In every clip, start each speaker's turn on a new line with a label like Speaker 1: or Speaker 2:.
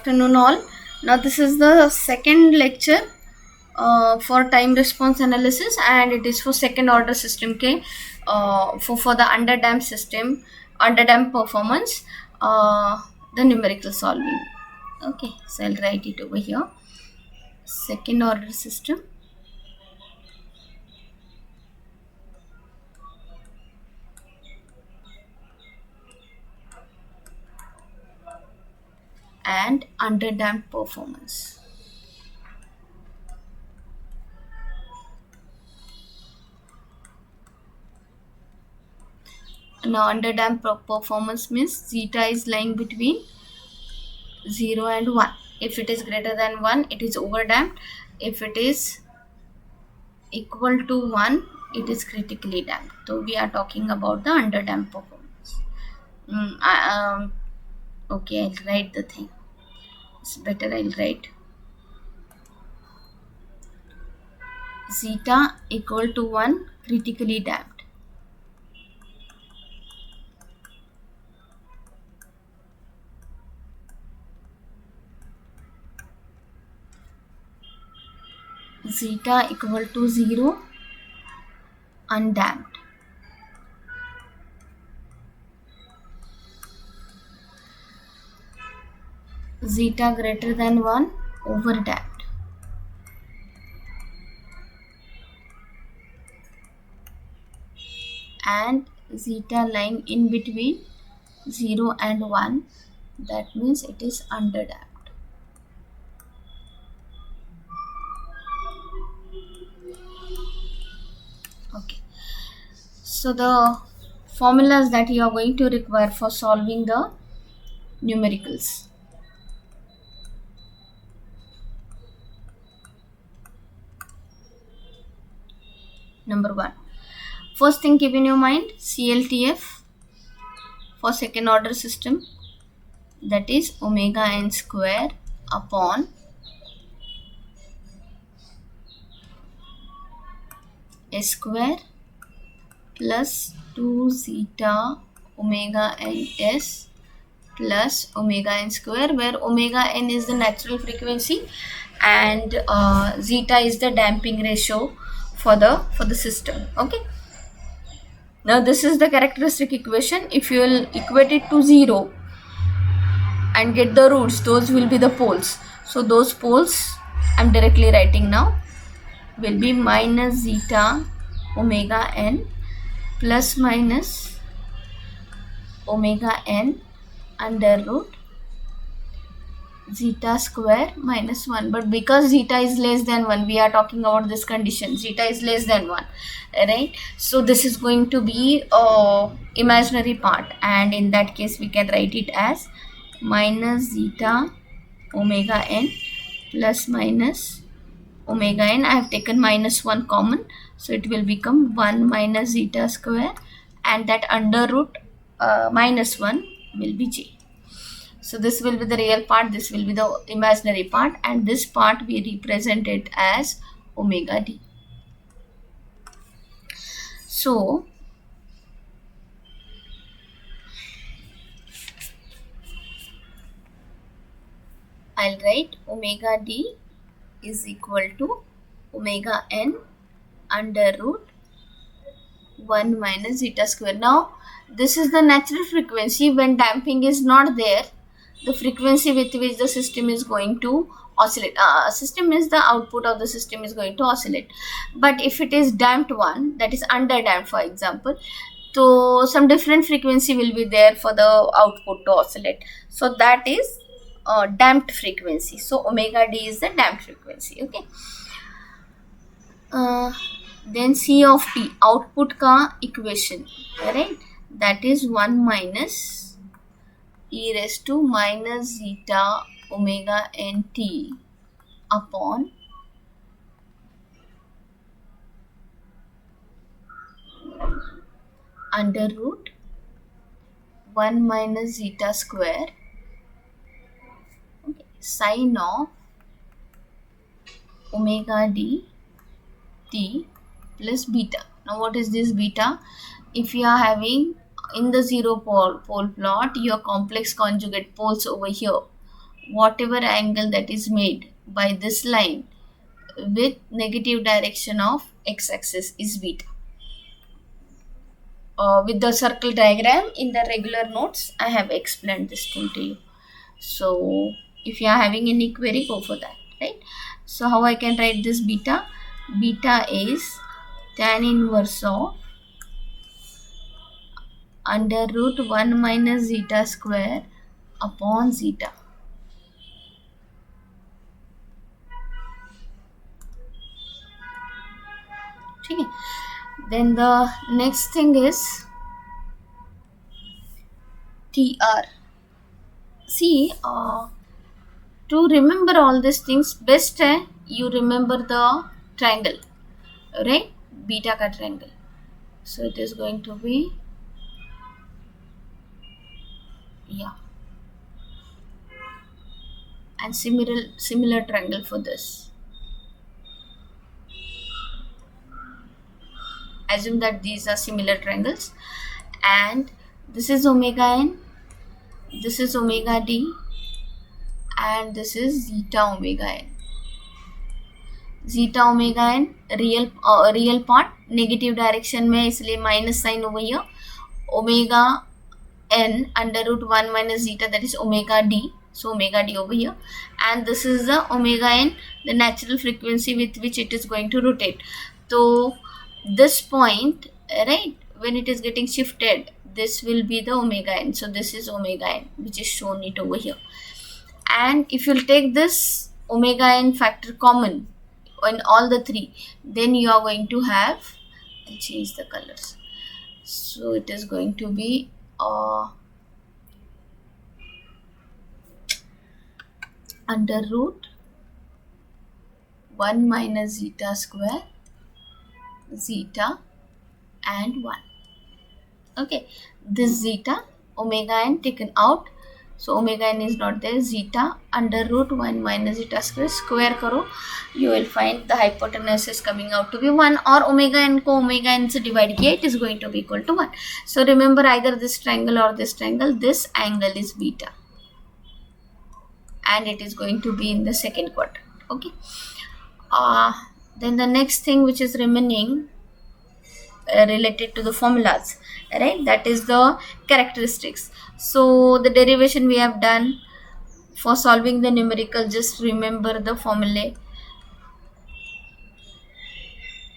Speaker 1: afternoon all. Now this is the second lecture for time response analysis, and it is for second order system okay, for the underdamped system, underdamped performance, the numerical solving. Okay, so I'll write it over here. Second order system and underdamped performance. Now underdamped performance means zeta is lying between 0 and 1. If it is greater than 1, it is overdamped. If it is equal to 1, it is critically damped. So we are talking about the underdamped performance. Okay, I'll write the thing. It's better I'll write zeta equal to 1, critically damped. Zeta equal to 0, undamped. Zeta greater than 1, overdamped. And zeta lying in between 0 and 1, that means it is underdamped. Okay, so the formulas that you are going to require for solving the numericals. Number 1, first thing keep in your mind, CLTF for second order system, that is omega n square upon s square plus 2 zeta omega n s plus omega n square, where omega n is the natural frequency and zeta is the damping ratio for the system. Okay, now this is the characteristic equation. If you will equate it to 0 and get the roots, those will be the poles. So those poles I'm directly writing now will be minus zeta omega n plus minus omega n under root zeta square minus 1. But because zeta is less than 1, we are talking about this condition, zeta is less than 1, right? So this is going to be imaginary part, and in that case we can write it as minus zeta omega n plus minus omega n. I have taken minus 1 common, so it will become 1 minus zeta square, and that under root minus 1 will be j. So this will be the real part, this will be the imaginary part, and this part we represent it as omega d. So I'll write omega d is equal to omega n under root 1 minus zeta square. Now this is the natural frequency. When damping is not there, the frequency with which the system is going to oscillate. System is the output of the system is going to oscillate. But if it is damped one, that is underdamped for example, so some different frequency will be there for the output to oscillate. So that is damped frequency. So omega d is the damped frequency. Okay. Then C of t, output ka equation, right? That is 1 minus e raised to minus zeta omega n t upon under root 1 minus zeta square, okay, sine of omega d t plus beta. Now what is this beta? If you are having in the zero pole plot your complex conjugate poles over here, whatever angle that is made by this line with negative direction of x-axis is beta. With the circle diagram in the regular notes, I have explained this thing to you. So if you are having any query, go for that, right? So how I can write this beta? Beta is tan inverse of under root 1 minus zeta square upon zeta. Okay. Then the next thing is TR. See, to remember all these things, best you remember the triangle, right? Beta ka triangle. So it is going to be, yeah, and similar triangle for this. Assume that these are similar triangles, and this is omega n, this is omega d, and this is zeta omega n. Zeta omega n real part, negative direction में इसलिए minus sign over here. Omega n under root 1 minus zeta, that is omega d. So omega d over here, and this is the omega n, the natural frequency with which it is going to rotate. So this point, right, when it is getting shifted, this will be the omega n. So this is omega n, which is shown it over here. And if you'll take this omega n factor common in all the three, then you are going to have, I'll change the colors. So it is going to be under root 1 minus zeta square, zeta and 1. Okay, this zeta, omega n taken out, so omega n is not there. Zeta under root 1 minus zeta square karo, you will find the hypotenuse is coming out to be 1, or omega n ko omega n se divide kiya, it is going to be equal to 1. So remember, either this triangle or this triangle, this angle is beta, and it is going to be in the second quadrant. Okay. Then the next thing which is remaining related to the formulas, right, that is the characteristics. So the derivation we have done for solving the numerical, just remember the formulae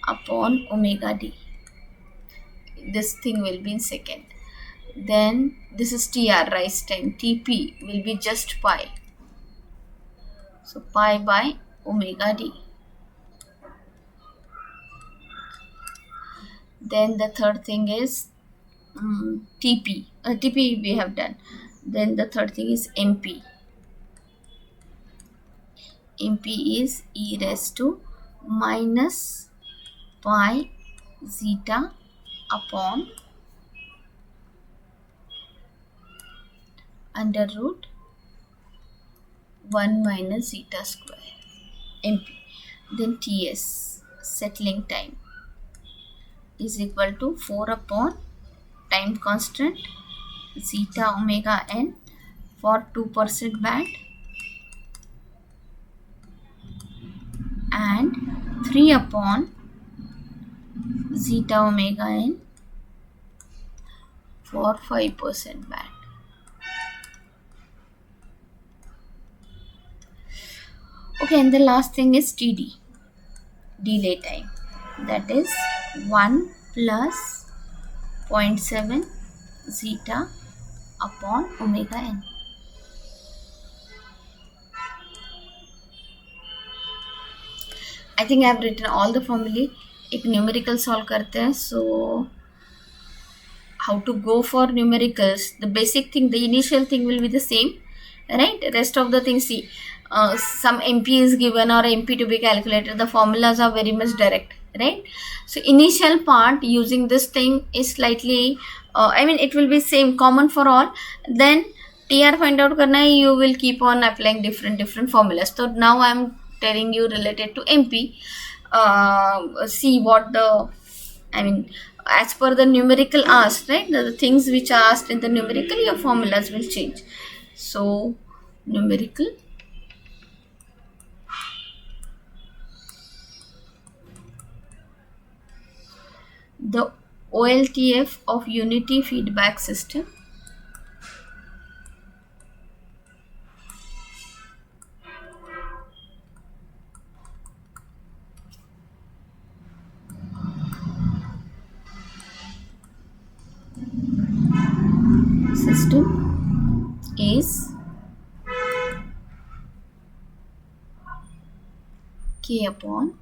Speaker 1: upon omega d. This thing will be in second. Then this is TR, rise time. TP will be just pi. So pi by omega d. Then the third thing is TP. TP we have done. Then the third thing is MP. MP is e raised to minus pi zeta upon under root 1 minus zeta square, MP. Then TS, settling time, is equal to 4 upon time constant zeta omega n for 2% band and 3 upon zeta omega n for 5% band. Okay, and the last thing is TD, delay time, that is 1 plus 0.7 zeta upon omega n. I think I have written all the formulae. एक numerical solve करते हैं. So how to go for numericals? The basic thing, the initial thing will be the same, right? Rest of the things, see, some MP is given or MP to be calculated. The formulas are very much direct, right? So initial part using this thing is slightly, it will be same, common for all. Then TR find out karna hai, you will keep on applying different formulas. So now I am telling you related to MP. See what the, as per the numerical asked, right? The things which are asked in the numerical, your formulas will change. So numerical. The OLTF of unity feedback system. System is K upon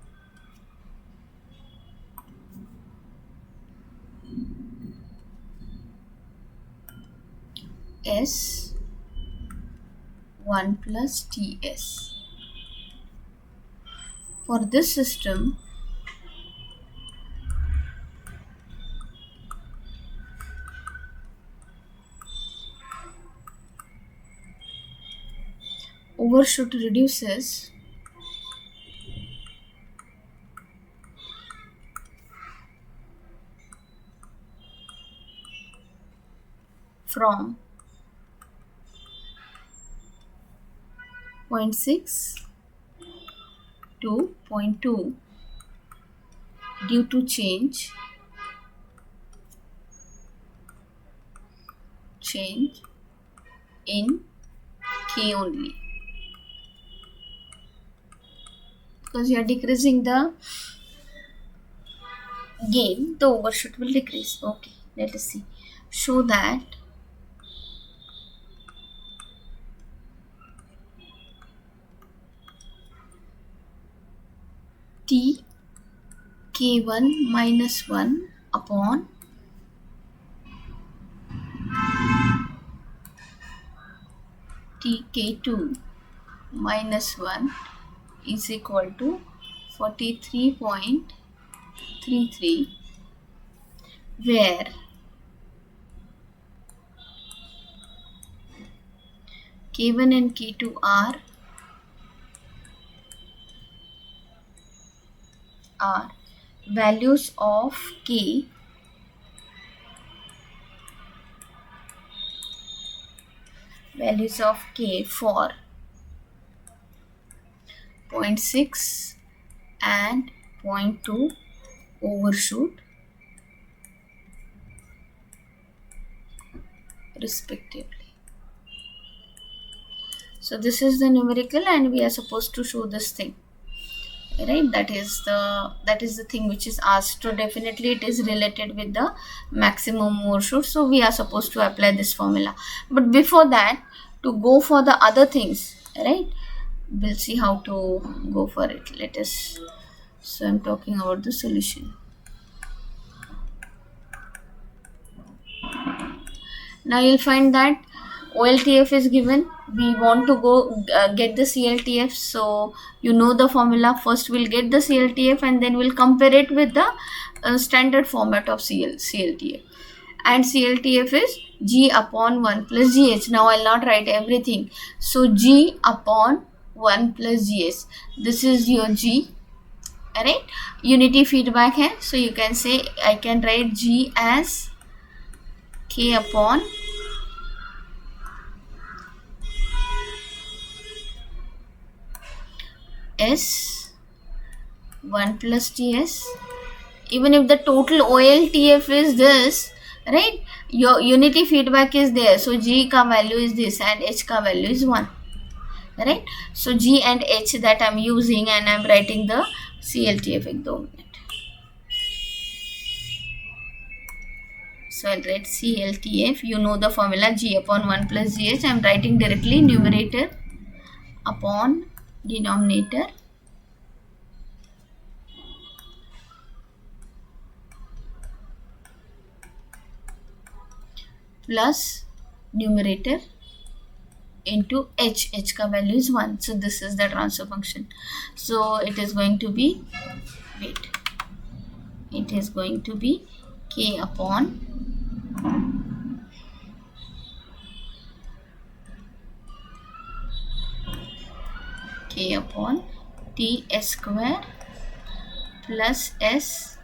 Speaker 1: S 1 plus TS. For this system, overshoot reduces from 0.6 to 0.2 due to change in K only, because you are decreasing the gain, the overshoot will decrease. Okay, let us see. Show that T K1 minus 1 upon T K2 minus 1 is equal to 43.33, where K1 and K2 are values of K for 0.6 and 0.2 overshoot respectively. So this is the numerical, and we are supposed to show this thing, right? That is the thing which is asked. So definitely it is related with the maximum overshoot, so we are supposed to apply this formula. But before that, to go for the other things, right, we'll see how to go for it. So I'm talking about the solution. Now you'll find that OLTF is given. We want to go get the CLTF. So you know the formula. First we'll get the CLTF and then we'll compare it with the standard format of CLTF. And CLTF is G upon 1 plus GH. Now I'll not write everything. So G upon 1 plus GH. This is your G. Alright. Unity feedback hai. So you can say, I can write G as K upon S 1 plus TS. Even if the total OLTF is this, right, your unity feedback is there. So G ka value is this and H ka value is 1. Right. So G and H that I'm using, and I'm writing the CLTF. So I'll write CLTF. You know the formula, G upon 1 plus GH. I'm writing directly numerator upon denominator plus numerator into H. H ka value is 1. So this is the transfer function. So it is going to be, it is going to be K upon T S square plus S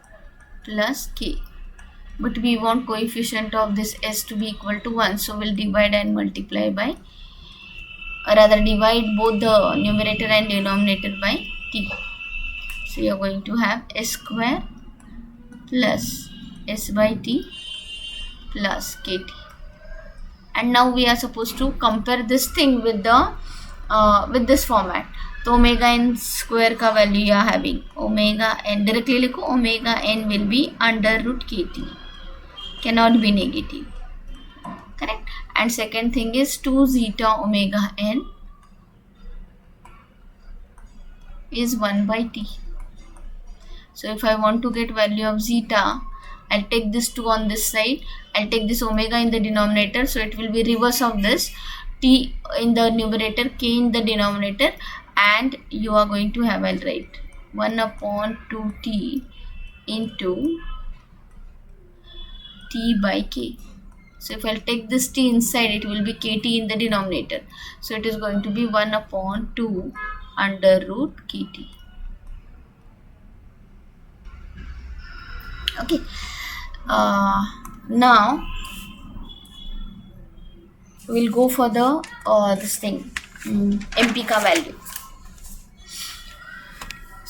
Speaker 1: plus K. But we want coefficient of this S to be equal to 1. So we'll divide and multiply by or rather divide both the numerator and denominator by t. So you are going to have s square plus s by t plus kt. And now we are supposed to compare this thing with the with this format. तो omega N square का value you are having omega N directly लिखो omega N will be under root kt, cannot be negative, correct. And second thing is 2 zeta omega n is 1 by t. So if I want to get value of zeta, I'll take this 2 on this side, I'll take this omega in the denominator, so it will be reverse of this, t in the numerator, k in the denominator, and you are going to have, I'll write 1 upon 2t into t by k. So if I'll take this t inside, it will be kt in the denominator, so it is going to be 1 upon 2 under root kt. Okay. Now we'll go for the this thing MP ka value.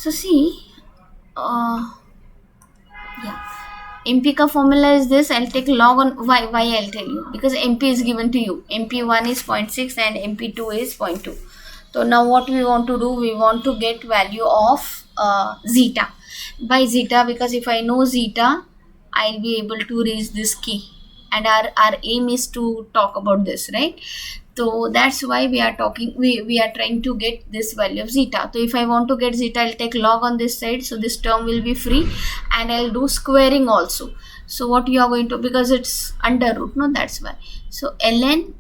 Speaker 1: So see, yeah, MP ka formula is this. I'll take log on why I'll tell you, because MP is given to you. MP1 is 0.6 and MP2 is 0.2. So now what we want to do, we want to get value of zeta. By zeta, because if I know zeta, I'll be able to reach this key, and our aim is to talk about this, right? So that's why we are talking, we are trying to get this value of zeta. So if I want to get zeta, I'll take log on this side, so this term will be free, and I'll do squaring also. So what you are going to, because it's under root, no, that's why. So ln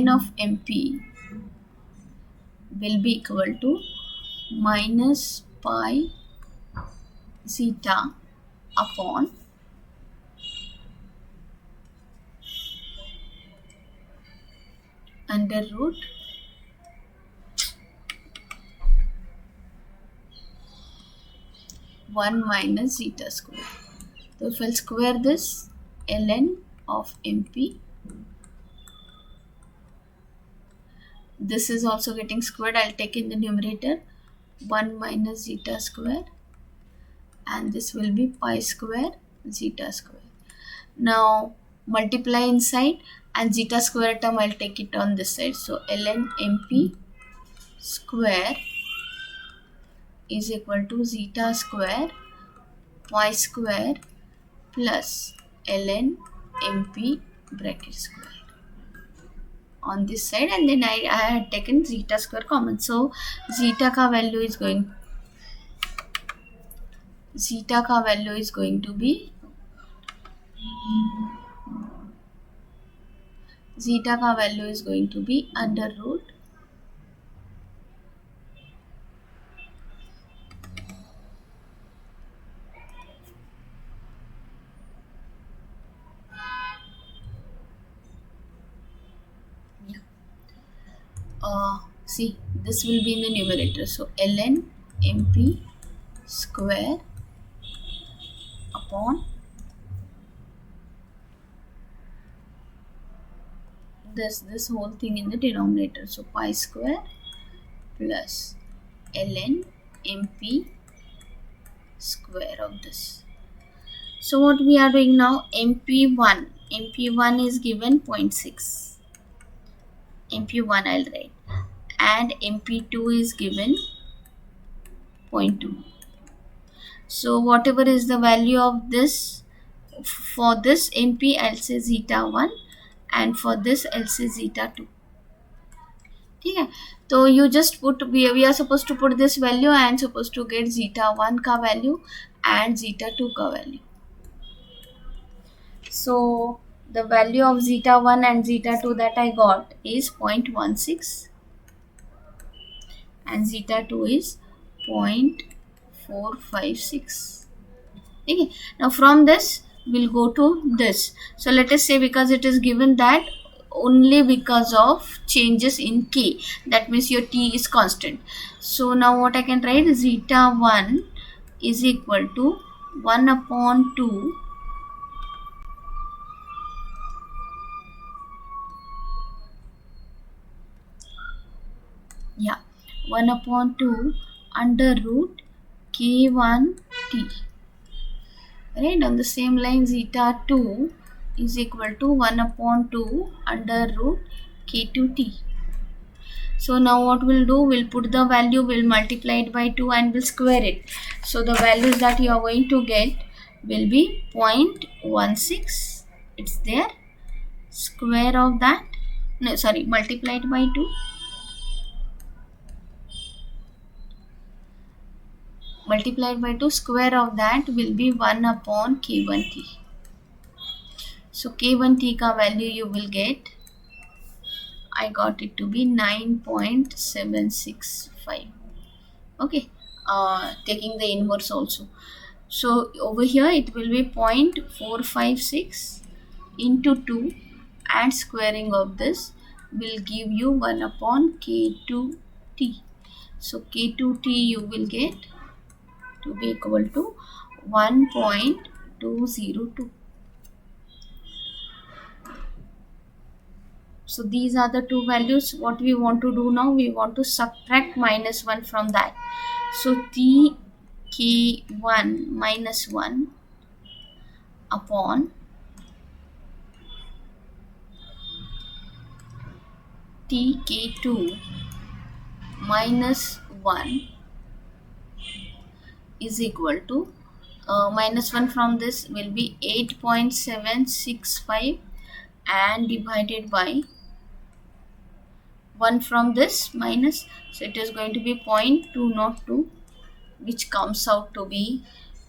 Speaker 1: of MP will be equal to minus pi zeta upon under root one minus zeta square. So if I'll square this, ln of MP, this is also getting squared, I'll take in the numerator 1 minus zeta square, and this will be pi square zeta square. Now multiply inside, and zeta square term I'll take it on this side, so ln MP square is equal to zeta square pi square plus ln MP bracket square on this side, and then I had taken zeta square common. So zeta ka value is going to be under root see, this will be in the numerator, so ln MP square upon this whole thing in the denominator, so pi square plus ln MP square of this. So what we are doing now, MP1 is given 0.6, MP1 I'll write, and MP2 is given 0.2. So whatever is the value of this, for this MP I'll say zeta 1, and for this I'll say zeta 2. Okay, so you just put, we are supposed to put this value, I am supposed to get zeta 1 ka value and zeta 2 ka value. So the value of zeta 1 and zeta 2 that I got is 0.16 and zeta 2 is 0.456. Okay, now from this we'll go to this. So let us say, because it is given that only because of changes in k, that means your t is constant. So now what I can write, zeta 1 is equal to 1 upon 2 Yeah, 1 upon 2 under root k1 t. Right, on the same line, zeta 2 is equal to 1 upon 2 under root k2 t. So now what we'll do, we'll put the value, we'll multiply it by 2 and we'll square it. So the values that you are going to get will be 0.16. It's there. Square of that, no, sorry, multiplied by 2. Multiplied by 2, square of that will be 1 upon k1t. So k1t ka value you will get, I got it to be 9.765. Okay, taking the inverse also. So over here it will be 0.456 into 2 and squaring of this will give you 1 upon k2t. So k2t you will get to be equal to 1.202. So these are the two values. What we want to do now, we want to subtract minus 1 from that. So tk1 minus 1 upon tk2 minus 1 is equal to minus 1 from this will be 8.765 and divided by 1 from this minus, so it is going to be 0.202, which comes out to be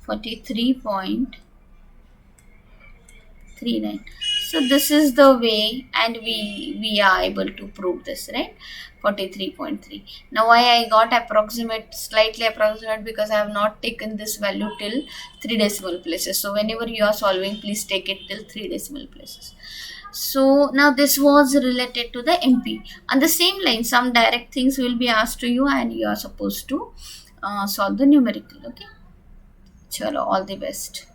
Speaker 1: 43.39. So this is the way, and we are able to prove this, right? 43.3. Now why I got approximate, slightly approximate, because I have not taken this value till 3 decimal places. So whenever you are solving, please take it till 3 decimal places. So now this was related to the MP. On the same line, some direct things will be asked to you and you are supposed to solve the numerical. Okay, chalo, all the best.